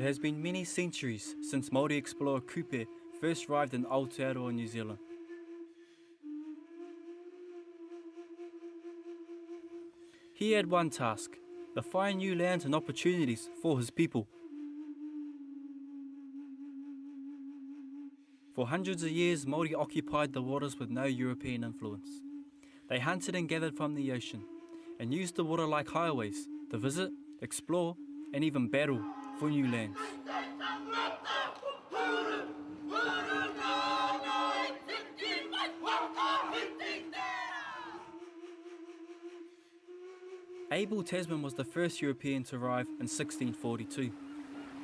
It has been many centuries since Maori explorer Kupe first arrived in Aotearoa, New Zealand. He had one task: to find new lands and opportunities for his people. For hundreds of years, Maori occupied the waters with no European influence. They hunted and gathered from the ocean, and used the water like highways to visit, explore, and even battle for new lands. Abel Tasman was the first European to arrive in 1642,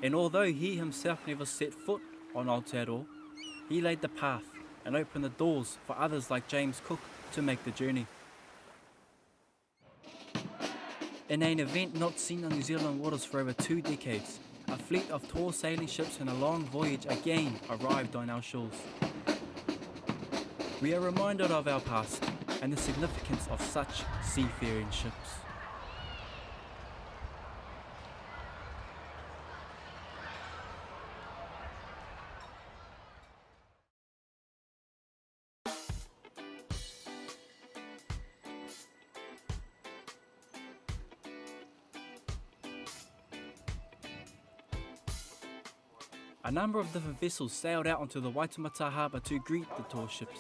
and although he himself never set foot on Aotearoa, he laid the path and opened the doors for others like James Cook to make the journey. In an event not seen on New Zealand waters for over 2 decades, a fleet of tall sailing ships and a long voyage again arrived on our shores. We are reminded of our past and the significance of such seafaring ships. A number of different vessels sailed out onto the Waitemata Harbour to greet the tall ships.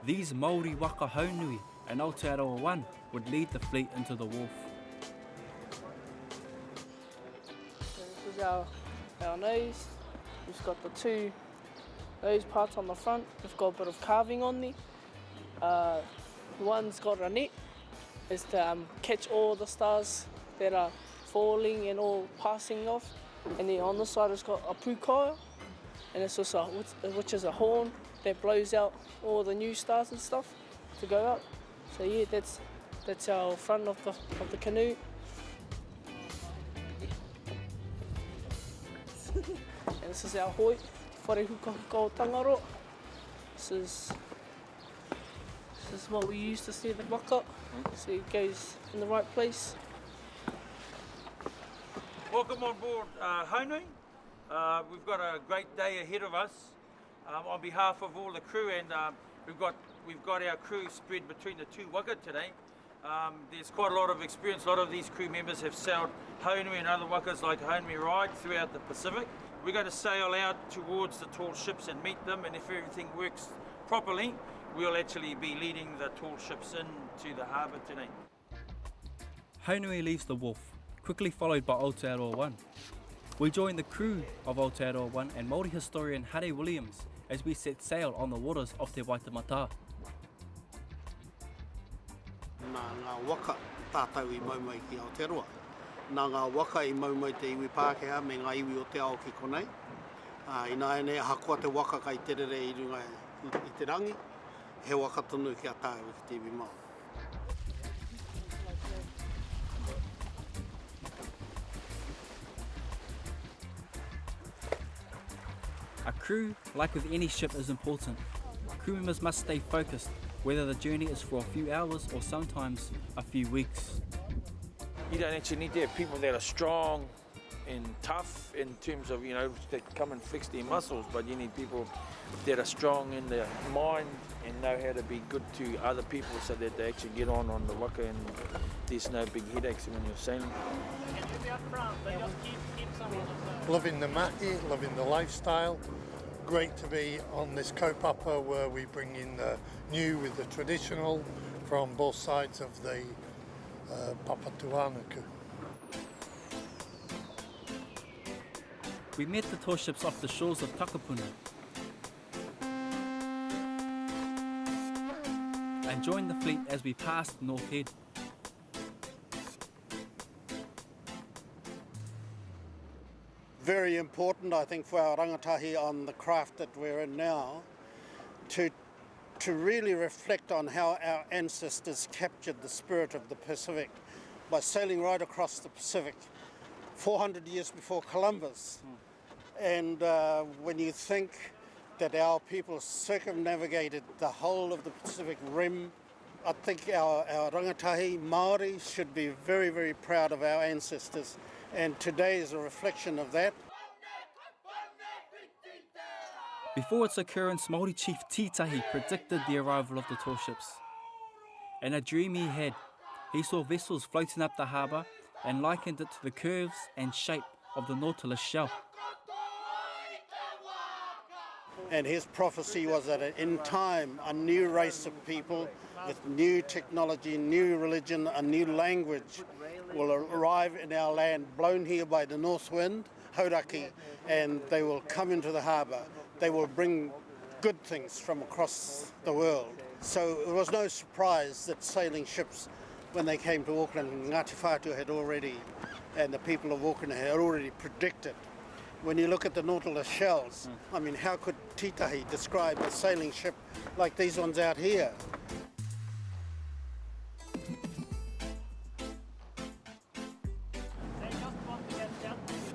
These Maori Waka Hourua and Aotearoa 1 would lead the fleet into the wharf. So this is our nose. We've got the 2 nose parts on the front. We've got a bit of carving on there. One's got a net. It's to catch all the stars that are falling and all passing off. And then on this side it's got a pukaia, and it's also which is a horn that blows out all the new stars and stuff to go up. So yeah, that's our front of the canoe. And this is our hoi, wharehuka ko tangaro. This is what we use to steer the waka, so it goes in the right place. Welcome on board Haunui. We've got a great day ahead of us. On behalf of all the crew, and we've got our crew spread between the 2 waka today. There's quite a lot of experience. A lot of these crew members have sailed Haunui and other wakas like Haunui Ride throughout the Pacific. We're going to sail out towards the tall ships and meet them, and if everything works properly, we'll actually be leading the tall ships into the harbour today. Haunui leaves the wharf, quickly followed by Aotearoa 1. We join the crew of Aotearoa 1 and Māori historian Hare Williams as we set sail on the waters of Te Waitemata. Nā ngā waka tātau I maumai ki Aotearoa. Nā ngā waka I maumai te iwi Pākehā me ngā iwi o te ao ki konei. I nā ene hakoa te waka kai terere I runga I te rangi. He waka tonu ki a tāu ki te iwi Māori. A crew, like with any ship, is important. Crew members must stay focused, whether the journey is for a few hours or sometimes a few weeks. You don't actually need to have people that are strong and tough in terms of, that come and flex their muscles, but you need people that are strong in their mind and know how to be good to other people so that they actually get on the waka and there's no big headaches when you're sailing. Loving the mahi, loving the lifestyle. Great to be on this kaupapa where we bring in the new with the traditional from both sides of the Papatuanuku. We met the tall ships off the shores of Takapuna and joined the fleet as we passed North Head. Very important, I think, for our rangatahi on the craft that we're in now to really reflect on how our ancestors captured the spirit of the Pacific by sailing right across the Pacific 400 years before Columbus. And when you think that our people circumnavigated the whole of the Pacific Rim, I think our rangatahi Māori should be very, very proud of our ancestors. And today is a reflection of that. Before its occurrence, Māori chief Titahi predicted the arrival of the tall ships. In a dream he had, he saw vessels floating up the harbour and likened it to the curves and shape of the Nautilus shell. And his prophecy was that in time, a new race of people with new technology, new religion, a new language will arrive in our land, blown here by the north wind, hauraki, and they will come into the harbour. They will bring good things from across the world. So it was no surprise that sailing ships, when they came to Auckland, Ngāti Whātua had already, and the people of Auckland had already predicted. When you look at the Nautilus shells, I mean, how could Titahi describe a sailing ship like these ones out here?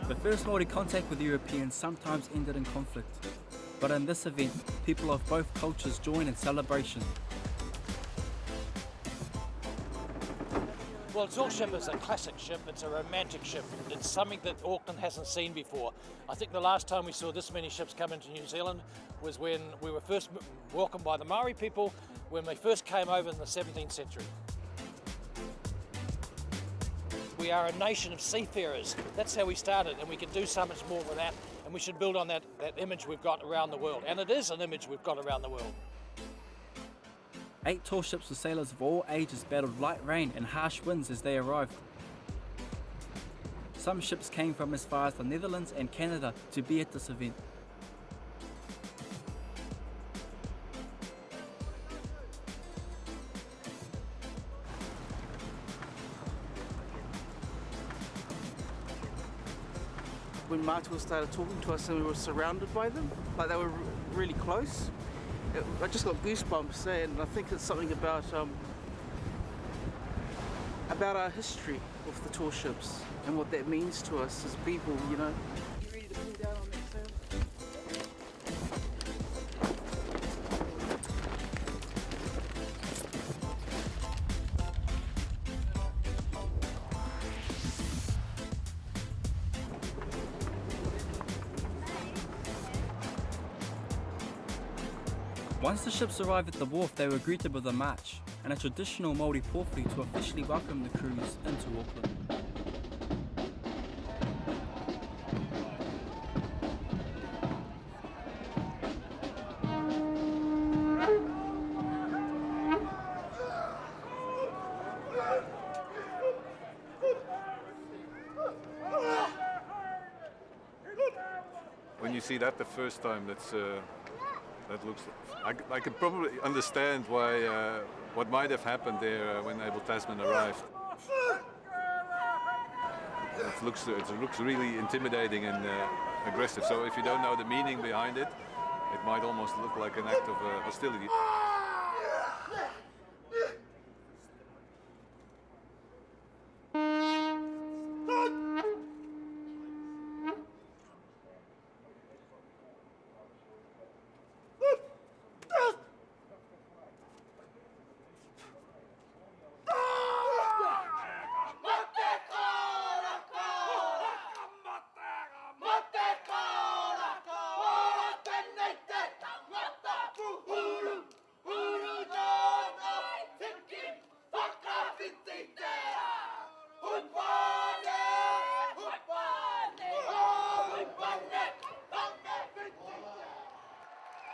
The first Māori contact with Europeans sometimes ended in conflict, but in this event, people of both cultures join in celebration. Well, Zork ship is a classic ship, it's a romantic ship. It's something that Auckland hasn't seen before. I think the last time we saw this many ships come into New Zealand was when we were first welcomed by the Maori people when they first came over in the 17th century. We are a nation of seafarers. That's how we started, and we can do so much more with that, and we should build on that image we've got around the world. And it is an image we've got around the world. 8 tall ships with sailors of all ages battled light rain and harsh winds as they arrived. Some ships came from as far as the Netherlands and Canada to be at this event. When Mātua started talking to us and we were surrounded by them, like they were really close, I just got goosebumps, and I think it's something about our history with the tall ships and what that means to us as people, you know. You ready to pull down on that sail? Once the ships arrived at the wharf, they were greeted with a march and a traditional Māori pōwhiri to officially welcome the crews into Auckland. When you see that the first time, that looks. I can probably understand why what might have happened there when Abel Tasman arrived. It looks really intimidating and aggressive. So if you don't know the meaning behind it, it might almost look like an act of hostility.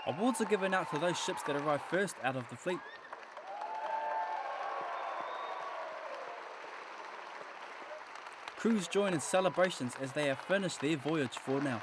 Awards are given out to those ships that arrive first out of the fleet. Crews join in celebrations as they have finished their voyage for now.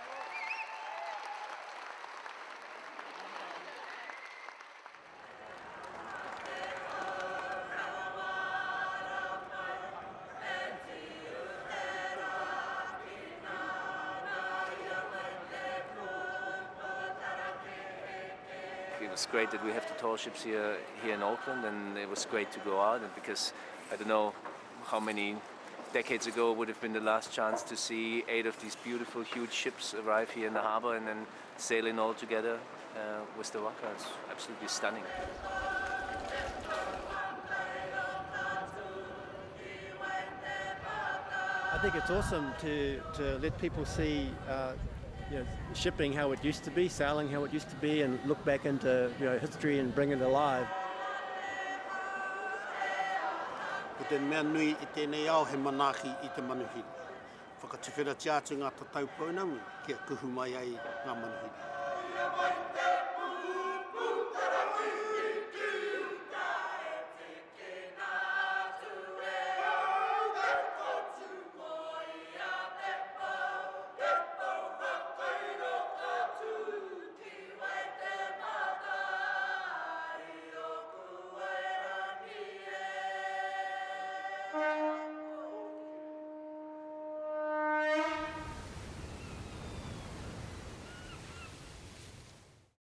It was great that we have the tall ships here in Auckland, and it was great to go out, and because I don't know how many decades ago would have been the last chance to see 8 of these beautiful huge ships arrive here in the harbour and then sailing all together with the Waka. It's absolutely stunning. I think it's awesome to let people see shipping how it used to be, sailing how it used to be, and look back into history and bring it alive. Ko te mea nui I tēnei ao he manaki I te manuhiri. Whakatiwhera te atu ngā tatau paunami kia kuhu mai ai ngā manuhiri.